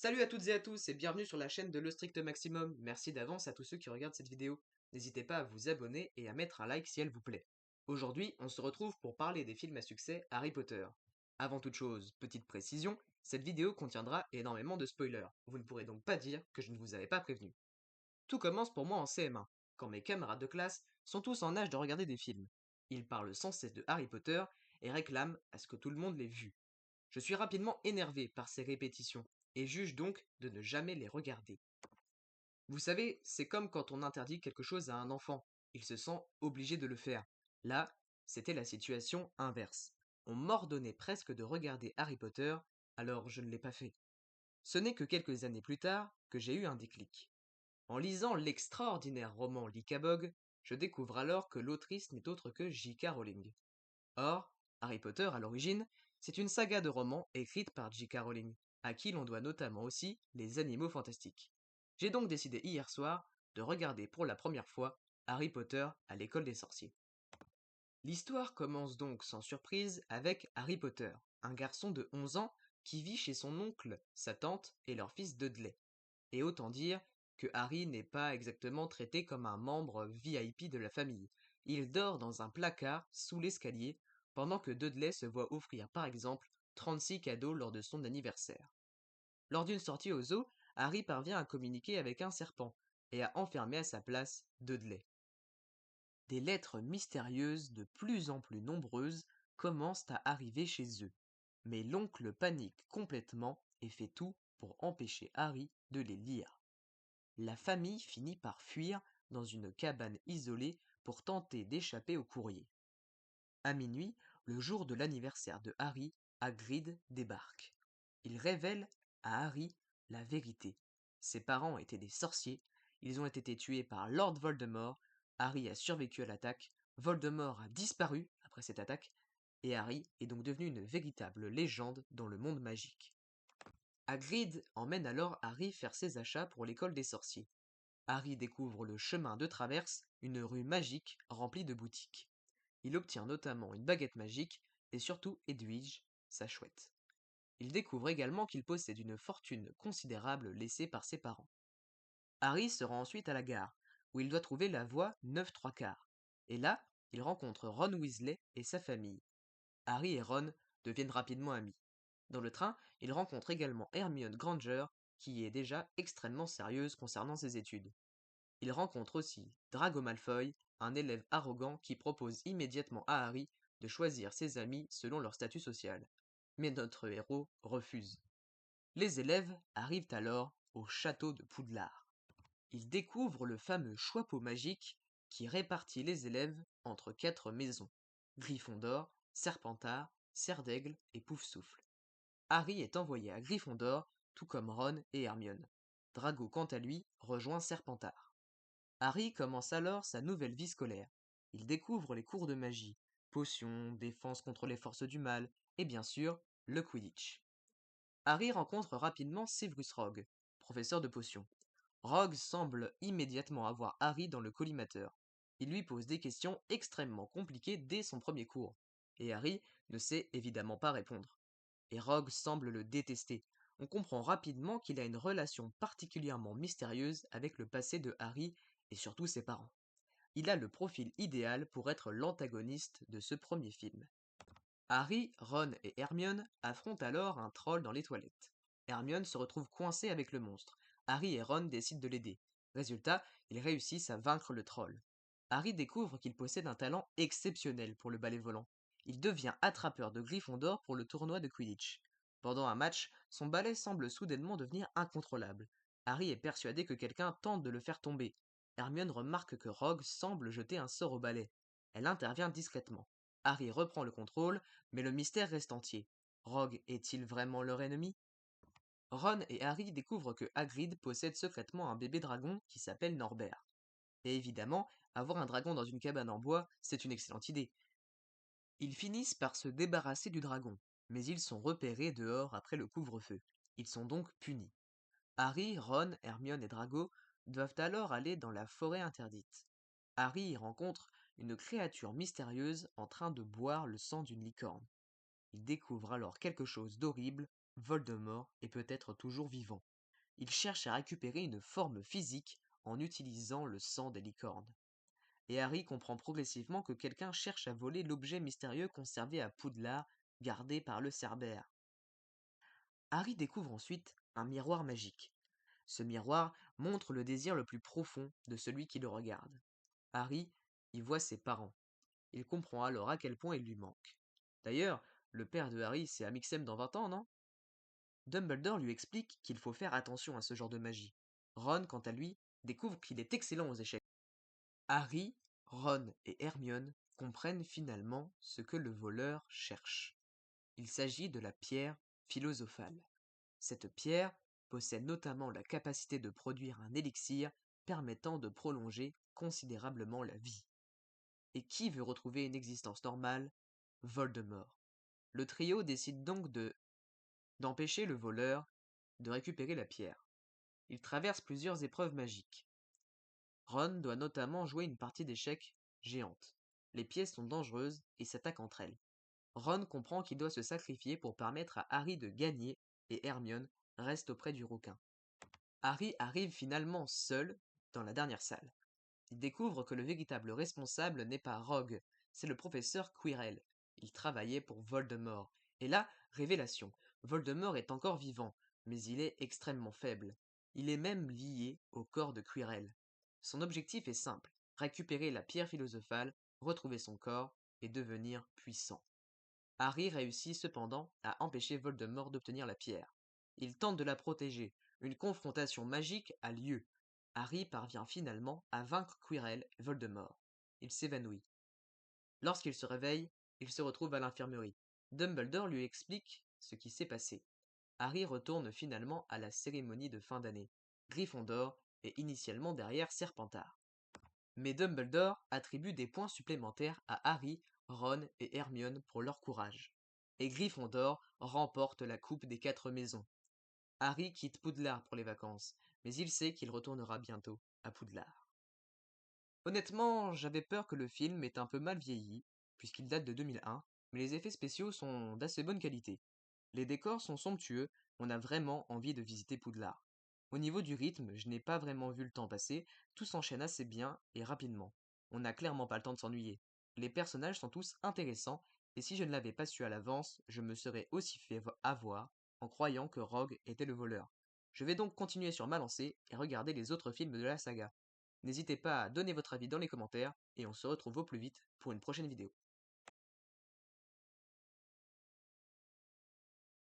Salut à toutes et à tous et bienvenue sur la chaîne de Le Strict Maximum. Merci d'avance à tous ceux qui regardent cette vidéo. N'hésitez pas à vous abonner et à mettre un like si elle vous plaît. Aujourd'hui, on se retrouve pour parler des films à succès Harry Potter. Avant toute chose, petite précision, cette vidéo contiendra énormément de spoilers. Vous ne pourrez donc pas dire que je ne vous avais pas prévenu. Tout commence pour moi en CM1, quand mes camarades de classe sont tous en âge de regarder des films. Ils parlent sans cesse de Harry Potter et réclament à ce que tout le monde l'ait vu. Je suis rapidement énervé par ces répétitions et juge donc de ne jamais les regarder. Vous savez, c'est comme quand on interdit quelque chose à un enfant. Il se sent obligé de le faire. Là, c'était la situation inverse. On m'ordonnait presque de regarder Harry Potter, alors je ne l'ai pas fait. Ce n'est que quelques années plus tard que j'ai eu un déclic. En lisant l'extraordinaire roman Lycabog, je découvre alors que l'autrice n'est autre que J.K. Rowling. Or, Harry Potter, à l'origine, c'est une saga de romans écrite par J.K. Rowling, à qui l'on doit notamment aussi les animaux fantastiques. J'ai donc décidé hier soir de regarder pour la première fois Harry Potter à l'école des sorciers. L'histoire commence donc sans surprise avec Harry Potter, un garçon de 11 ans qui vit chez son oncle, sa tante et leur fils Dudley. Et autant dire que Harry n'est pas exactement traité comme un membre VIP de la famille. Il dort dans un placard sous l'escalier, pendant que Dudley se voit offrir par exemple 36 cadeaux lors de son anniversaire. Lors d'une sortie au zoo, Harry parvient à communiquer avec un serpent et à enfermer à sa place Dudley. Des lettres mystérieuses de plus en plus nombreuses commencent à arriver chez eux, mais l'oncle panique complètement et fait tout pour empêcher Harry de les lire. La famille finit par fuir dans une cabane isolée pour tenter d'échapper au courrier. À minuit, le jour de l'anniversaire de Harry, Hagrid débarque. Il révèle à Harry la vérité. Ses parents étaient des sorciers, ils ont été tués par Lord Voldemort, Harry a survécu à l'attaque, Voldemort a disparu après cette attaque, et Harry est donc devenu une véritable légende dans le monde magique. Hagrid emmène alors Harry faire ses achats pour l'école des sorciers. Harry découvre le chemin de traverse, une rue magique remplie de boutiques. Il obtient notamment une baguette magique et surtout Edwige, sa chouette. Il découvre également qu'il possède une fortune considérable laissée par ses parents. Harry se rend ensuite à la gare, où il doit trouver la voie 9 3 quarts. Et là, il rencontre Ron Weasley et sa famille. Harry et Ron deviennent rapidement amis. Dans le train, il rencontre également Hermione Granger, qui est déjà extrêmement sérieuse concernant ses études. Il rencontre aussi Drago Malfoy, un élève arrogant qui propose immédiatement à Harry de choisir ses amis selon leur statut social. Mais notre héros refuse. Les élèves arrivent alors au château de Poudlard. Ils découvrent le fameux choix-peau magique qui répartit les élèves entre 4 maisons: Gryffondor, Serpentard, Serdaigle et Poufsouffle. Harry est envoyé à Gryffondor, tout comme Ron et Hermione. Drago, quant à lui, rejoint Serpentard. Harry commence alors sa nouvelle vie scolaire. Il découvre les cours de magie, potions, défense contre les forces du mal, et bien sûr, le Quidditch. Harry rencontre rapidement Severus Rogue, professeur de potions. Rogue semble immédiatement avoir Harry dans le collimateur. Il lui pose des questions extrêmement compliquées dès son premier cours, et Harry ne sait évidemment pas répondre. Et Rogue semble le détester. On comprend rapidement qu'il a une relation particulièrement mystérieuse avec le passé de Harry et surtout ses parents. Il a le profil idéal pour être l'antagoniste de ce premier film. Harry, Ron et Hermione affrontent alors un troll dans les toilettes. Hermione se retrouve coincée avec le monstre. Harry et Ron décident de l'aider. Résultat, ils réussissent à vaincre le troll. Harry découvre qu'il possède un talent exceptionnel pour le balai volant. Il devient attrapeur de Gryffondor pour le tournoi de Quidditch. Pendant un match, son balai semble soudainement devenir incontrôlable. Harry est persuadé que quelqu'un tente de le faire tomber. Hermione remarque que Rogue semble jeter un sort au balai. Elle intervient discrètement. Harry reprend le contrôle, mais le mystère reste entier. Rogue est-il vraiment leur ennemi? Ron et Harry découvrent que Hagrid possède secrètement un bébé dragon qui s'appelle Norbert. Et évidemment, avoir un dragon dans une cabane en bois, c'est une excellente idée. Ils finissent par se débarrasser du dragon, mais ils sont repérés dehors après le couvre-feu. Ils sont donc punis. Harry, Ron, Hermione et Drago doivent alors aller dans la forêt interdite. Harry y rencontre une créature mystérieuse en train de boire le sang d'une licorne. Il découvre alors quelque chose d'horrible: Voldemort est peut-être toujours vivant. Il cherche à récupérer une forme physique en utilisant le sang des licornes. Et Harry comprend progressivement que quelqu'un cherche à voler l'objet mystérieux conservé à Poudlard, gardé par le Cerbère. Harry découvre ensuite un miroir magique. Ce miroir montre le désir le plus profond de celui qui le regarde. Harry y voit ses parents. Il comprend alors à quel point il lui manque. D'ailleurs, le père de Harry, c'est Amixem dans 20 ans, non? Dumbledore lui explique qu'il faut faire attention à ce genre de magie. Ron, quant à lui, découvre qu'il est excellent aux échecs. Harry, Ron et Hermione comprennent finalement ce que le voleur cherche. Il s'agit de la pierre philosophale. Cette pierre possède notamment la capacité de produire un élixir permettant de prolonger considérablement la vie. Et qui veut retrouver une existence normale? Voldemort. Le trio décide donc d'empêcher le voleur de récupérer la pierre. Il traverse plusieurs épreuves magiques. Ron doit notamment jouer une partie d'échecs géante. Les pièces sont dangereuses et s'attaquent entre elles. Ron comprend qu'il doit se sacrifier pour permettre à Harry de gagner et Hermione reste auprès du requin. Harry arrive finalement seul dans la dernière salle. Il découvre que le véritable responsable n'est pas Rogue, c'est le professeur Quirrell. Il travaillait pour Voldemort. Et là, révélation, Voldemort est encore vivant, mais il est extrêmement faible. Il est même lié au corps de Quirrell. Son objectif est simple, récupérer la pierre philosophale, retrouver son corps et devenir puissant. Harry réussit cependant à empêcher Voldemort d'obtenir la pierre. Il tente de la protéger. Une confrontation magique a lieu. Harry parvient finalement à vaincre Quirrell et Voldemort. Il s'évanouit. Lorsqu'il se réveille, il se retrouve à l'infirmerie. Dumbledore lui explique ce qui s'est passé. Harry retourne finalement à la cérémonie de fin d'année. Gryffondor est initialement derrière Serpentard. Mais Dumbledore attribue des points supplémentaires à Harry, Ron et Hermione pour leur courage. Et Gryffondor remporte la coupe des 4 maisons. Harry quitte Poudlard pour les vacances, mais il sait qu'il retournera bientôt à Poudlard. Honnêtement, j'avais peur que le film ait un peu mal vieilli, puisqu'il date de 2001, mais les effets spéciaux sont d'assez bonne qualité. Les décors sont somptueux, on a vraiment envie de visiter Poudlard. Au niveau du rythme, je n'ai pas vraiment vu le temps passer, tout s'enchaîne assez bien et rapidement. On n'a clairement pas le temps de s'ennuyer. Les personnages sont tous intéressants, et si je ne l'avais pas su à l'avance, je me serais aussi fait avoir en croyant que Rogue était le voleur. Je vais donc continuer sur ma lancée et regarder les autres films de la saga. N'hésitez pas à donner votre avis dans les commentaires, et on se retrouve au plus vite pour une prochaine vidéo.